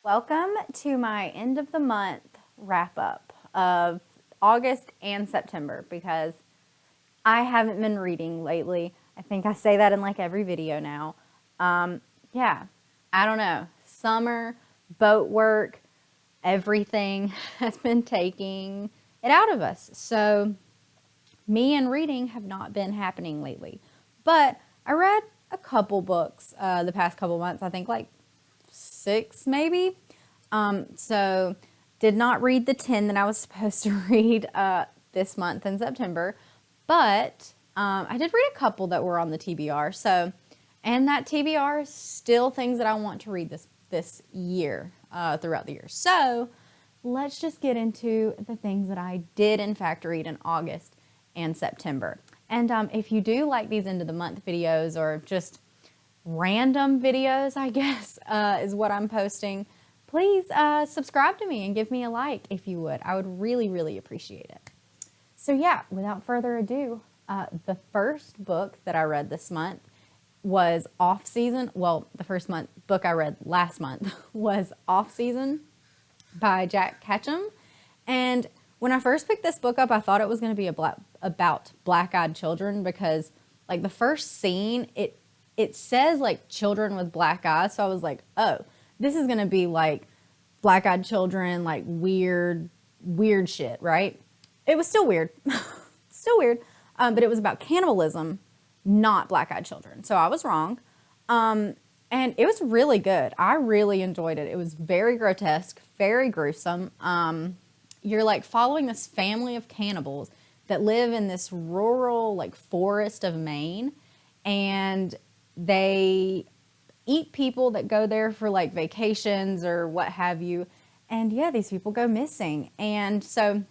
Welcome to my end of the month wrap up of August and September because I haven't been reading lately. I think I say that in like every video now. Yeah, I don't know. Summer, boat work, everything has been taking it out of us. So me and reading have not been happening lately. But I read a couple books the past couple months. I think like 6 maybe. So did not read the 10 that I was supposed to read this month in September, but I did read a couple that were on the TBR. So, and that TBR is still things that I want to read this year, throughout the year. So let's just get into the things that I did in fact read in August and September. And if you do like these end of the month videos or just random videos, I guess, is what I'm posting, please subscribe to me and give me a like if you would. I would really, really appreciate it. So yeah, without further ado, the first book that I read this month was Off Season. Well, the first book I read last month was Off Season by Jack Ketchum. And when I first picked this book up, I thought it was going to be about black-eyed children because like the first scene, it says like children with black eyes. So I was like, oh, this is going to be like black-eyed children, like weird shit, right? It was still weird, but it was about cannibalism, not black-eyed children. So I was wrong. And it was really good. I really enjoyed it. It was very grotesque, very gruesome. You're like following this family of cannibals that live in this rural like forest of Maine, and they eat people that go there for like vacations or what have you. And yeah, these people go missing. And so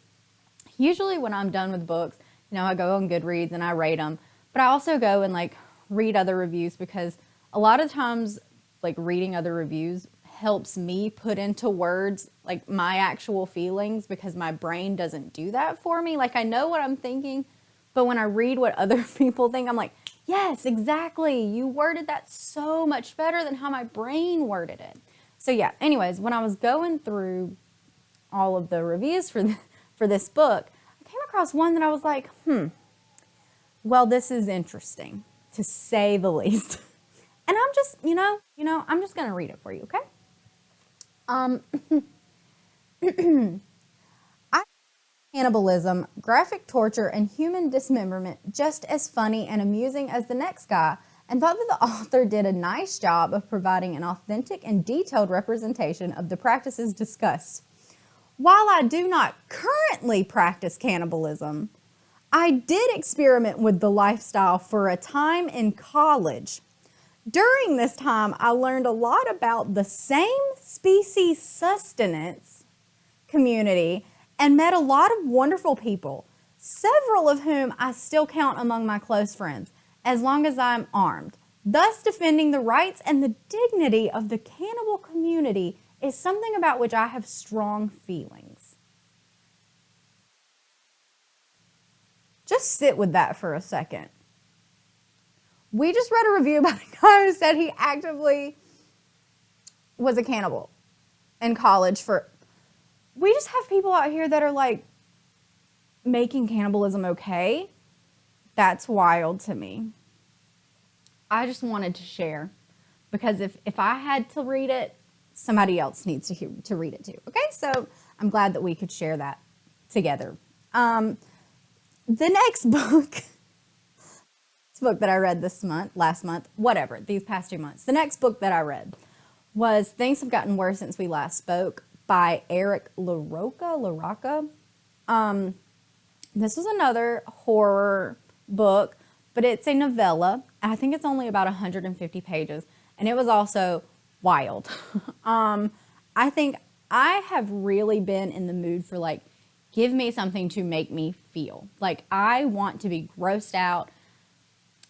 usually when I'm done with books, I go on Goodreads and I rate them, but I also go and like read other reviews because a lot of times like reading other reviews helps me put into words like my actual feelings because my brain doesn't do that for me. Like I know what I'm thinking, but when I read what other people think, I'm like, yes, exactly. You worded that so much better than how my brain worded it. So yeah, anyways, when I was going through all of the reviews for this book, I came across one that I was like, well, this is interesting to say the least. And I'm just, I'm just going to read it for you, okay? I cannibalism, graphic torture, and human dismemberment just as funny and amusing as the next guy, and thought that the author did a nice job of providing an authentic and detailed representation of the practices discussed. While I do not currently practice cannibalism, I did experiment with the lifestyle for a time in college. During this time, I learned a lot about the same species sustenance community and met a lot of wonderful people, several of whom I still count among my close friends, as long as I'm armed. Thus, defending the rights and the dignity of the cannibal community is something about which I have strong feelings. Just sit with that for a second. We just read a review about a guy who said he actively was a cannibal in college we just have people out here that are like making cannibalism okay. That's wild to me. I just wanted to share because if I had to read it, somebody else needs to read it too. Okay, so I'm glad that we could share that together. The next book that I read last month, whatever, these past 2 months. The next book that I read was Things Have Gotten Worse Since We Last Spoke by Eric LaRocca. This was another horror book, but it's a novella. I think it's only about 150 pages, and it was also wild. I think I have really been in the mood for like, give me something to make me feel. Like I want to be grossed out.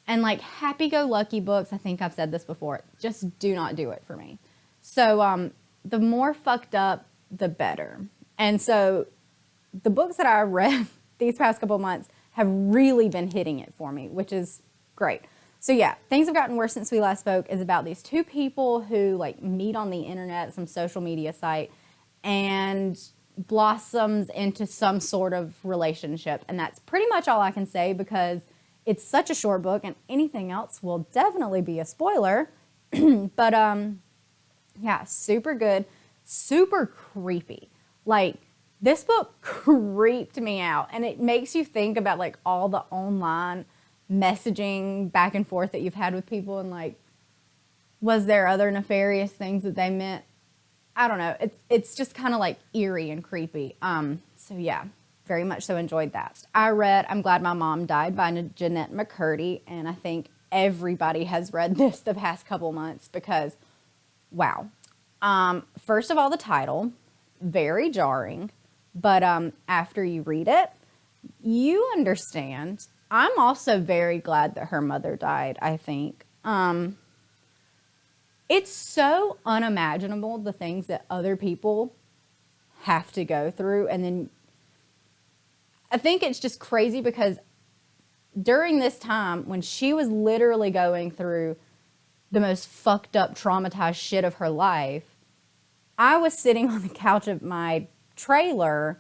And like happy-go-lucky books, I think I've said this before, just do not do it for me. So the more fucked up, the better. And so the books that I read these past couple months have really been hitting it for me, which is great. So yeah, Things Have Gotten Worse Since We Last Spoke is about these two people who like meet on the internet, some social media site, and blossoms into some sort of relationship. And that's pretty much all I can say because it's such a short book and anything else will definitely be a spoiler. But yeah, super good, super creepy. Like, this book creeped me out, and it makes you think about like all the online messaging back and forth that you've had with people, and like, was there other nefarious things that they meant? I don't know. It's just kind of like eerie and creepy. So yeah, very much so enjoyed that. I read I'm Glad My Mom Died by Jeanette McCurdy, and I think everybody has read this the past couple months because, wow. First of all, the title, very jarring, but after you read it, you understand. I'm also very glad that her mother died, I think. It's so unimaginable, the things that other people have to go through. And then I think it's just crazy because during this time when she was literally going through the most fucked up, traumatized shit of her life, I was sitting on the couch of my trailer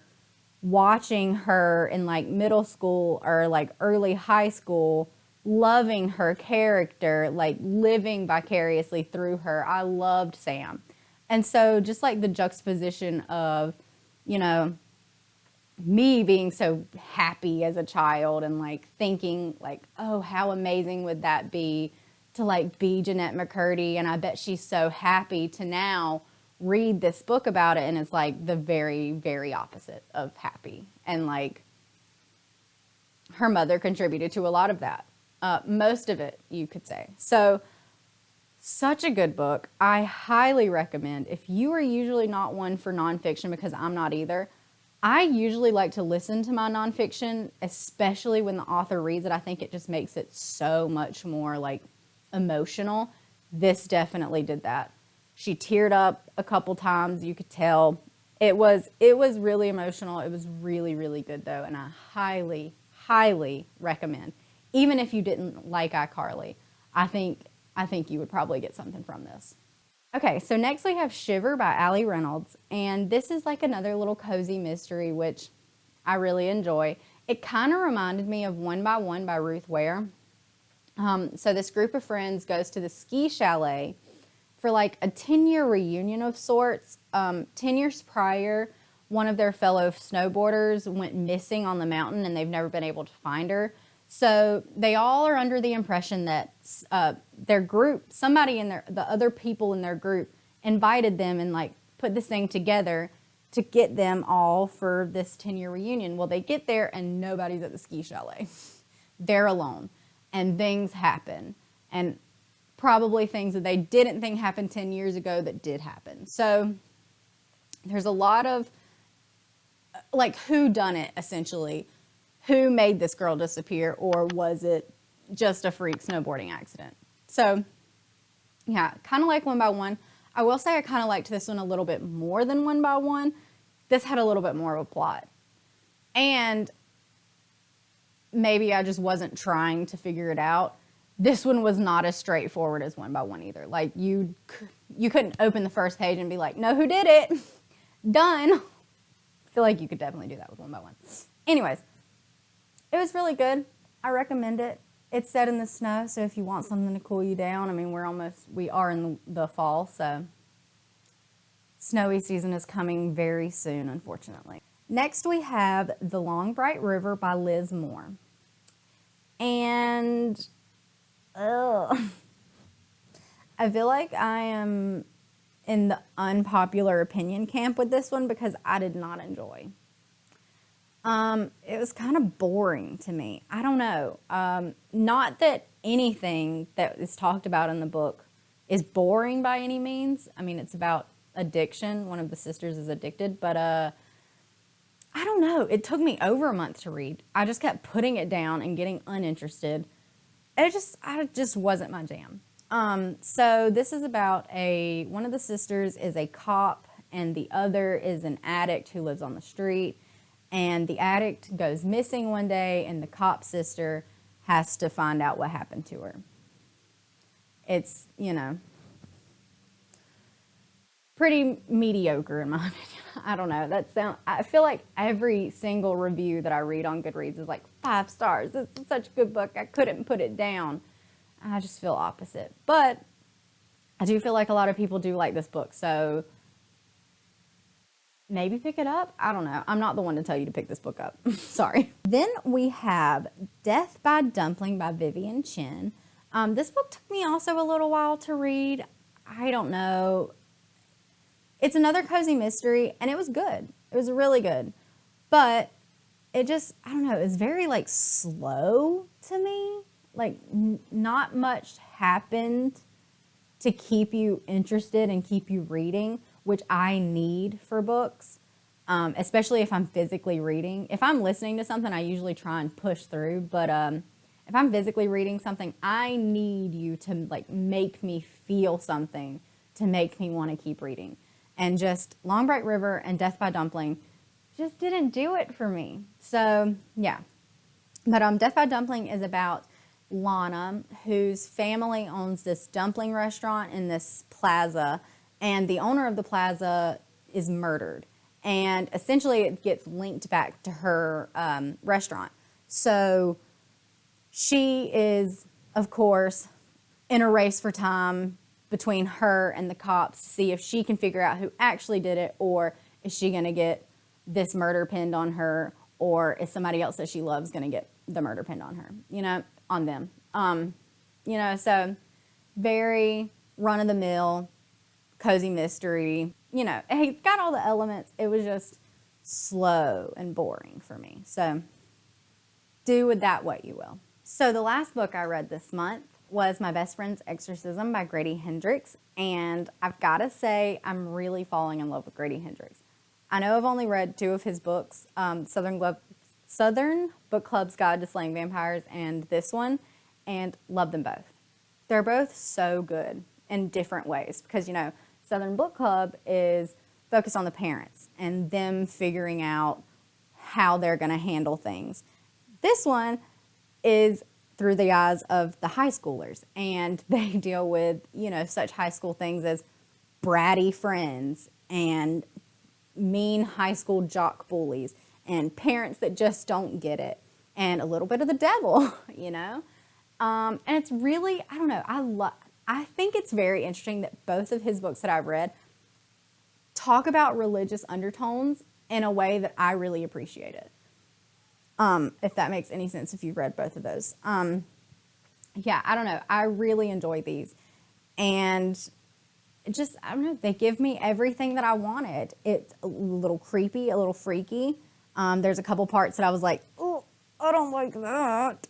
watching her in like middle school or like early high school, loving her character, like living vicariously through her. I loved Sam. And so just like the juxtaposition of, you know, me being so happy as a child and like thinking like, oh, how amazing would that be to like be Jeanette McCurdy, and I bet she's so happy, to now read this book about it and it's like the very, very opposite of happy. And like her mother contributed to a lot of that. Most of it, you could say. So such a good book. I highly recommend. If you are usually not one for nonfiction, because I'm not either, I usually like to listen to my nonfiction, especially when the author reads it. I think it just makes it so much more like emotional. This definitely did that. She teared up a couple times. You could tell it was really emotional. It was really, really good though. And I highly, highly recommend. Even if you didn't like iCarly, I think you would probably get something from this. Okay, so next we have Shiver by Allie Reynolds, and this is like another little cozy mystery, which I really enjoy. It kind of reminded me of One by One by Ruth Ware. So this group of friends goes to the ski chalet for like a 10-year reunion of sorts. 10 years prior, one of their fellow snowboarders went missing on the mountain and they've never been able to find her. So they all are under the impression that their group, the other people in their group invited them and like put this thing together to get them all for this 10-year reunion. Well, they get there and nobody's at the ski chalet. They're alone and things happen, and probably things that they didn't think happened 10 years ago that did happen. So there's a lot of like who done it essentially. Who made this girl disappear, or was it just a freak snowboarding accident? So, yeah, kind of like One by One. I will say I kind of liked this one a little bit more than One by One. This had a little bit more of a plot. And maybe I just wasn't trying to figure it out. This one was not as straightforward as One by One either. Like, you couldn't open the first page and be like, know who did it? Done. I feel like you could definitely do that with One by One. Anyways. It was really good. I recommend it. It's set in the snow, so if you want something to cool you down, I mean, we are in the fall, so snowy season is coming very soon, unfortunately. Next, we have The Long Bright River by Liz Moore. And, I feel like I am in the unpopular opinion camp with this one because I did not enjoy. It was kind of boring to me. I don't know. Not that anything that is talked about in the book is boring by any means. I mean, it's about addiction. One of the sisters is addicted, but I don't know. It took me over a month to read. I just kept putting it down and getting uninterested. I just wasn't my jam. So this is about one of the sisters is a cop and the other is an addict who lives on the street. And the addict goes missing one day, and the cop sister has to find out what happened to her. it's, pretty mediocre in my opinion. I don't know. I feel like every single review that I read on Goodreads is like 5 stars. This is such a good book. I couldn't put it down. I just feel opposite. But I do feel like a lot of people do like this book. So maybe pick it up. I don't know. I'm not the one to tell you to pick this book up. Sorry. Then we have Death by Dumpling by Vivian Chin. This book took me also a little while to read. I don't know. It's another cozy mystery, and it was good. It was really good. But it just, I don't know, it's very like slow to me. Like not much happened to keep you interested and keep you reading, which I need for books, especially if I'm physically reading. If I'm listening to something, I usually try and push through. But if I'm physically reading something, I need you to like make me feel something to make me want to keep reading. And just Long Bright River and Death by Dumpling just didn't do it for me. So, yeah. But Death by Dumpling is about Lana, whose family owns this dumpling restaurant in this plaza, and the owner of the plaza is murdered. And essentially it gets linked back to her restaurant. So she is, of course, in a race for time between her and the cops to see if she can figure out who actually did it, or is she going to get this murder pinned on her, or is somebody else that she loves going to get the murder pinned on her, on them. So very run-of-the-mill, cozy mystery. It's got all the elements. It was just slow and boring for me. So do with that what you will. So the last book I read this month was My Best Friend's Exorcism by Grady Hendricks. And I've got to say, I'm really falling in love with Grady Hendricks. I know I've only read 2 of his books, Southern Book Club's Guide to Slaying Vampires and this one, and love them both. They're both so good in different ways because, Southern Book Club is focused on the parents and them figuring out how they're going to handle things. This one is through the eyes of the high schoolers, and they deal with, such high school things as bratty friends and mean high school jock bullies and parents that just don't get it and a little bit of the devil, and it's really, I don't know, I think it's very interesting that both of his books that I've read talk about religious undertones in a way that I really appreciate it. If that makes any sense, if you've read both of those. Yeah, I don't know. I really enjoy these. And just, I don't know, they give me everything that I wanted. It's a little creepy, a little freaky. There's a couple parts that I was like, oh, I don't like that.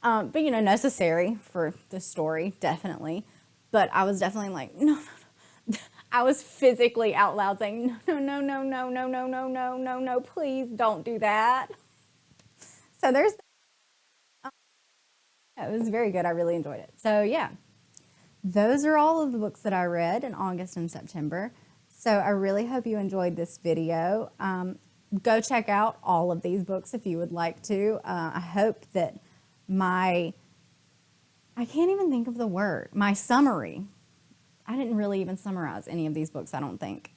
But, necessary for the story, definitely. But I was definitely like, no. I was physically out loud saying, no, please don't do that. So there's, it was very good. I really enjoyed it. So yeah, those are all of the books that I read in August and September. So I really hope you enjoyed this video. Go check out all of these books if you would like to. I hope that I can't even think of the word, my summary. I didn't really even summarize any of these books, I don't think.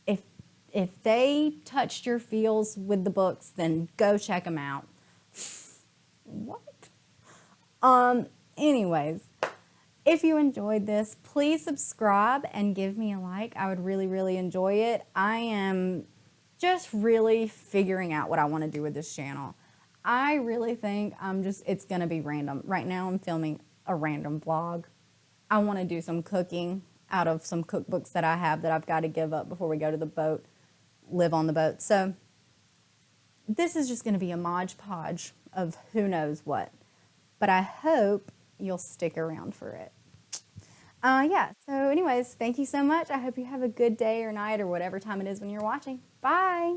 If they touched your feels with the books, then go check them out. What? Anyways, if you enjoyed this, please subscribe and give me a like. I would really, really enjoy it. I am just really figuring out what I want to do with this channel. I really think it's going to be random. Right now I'm filming a random vlog. I want to do some cooking out of some cookbooks that I have that I've got to give up before we go to the boat, live on the boat. So this is just going to be a Mod Podge of who knows what. But I hope you'll stick around for it. Yeah, so anyways, thank you so much. I hope you have a good day or night or whatever time it is when you're watching. Bye.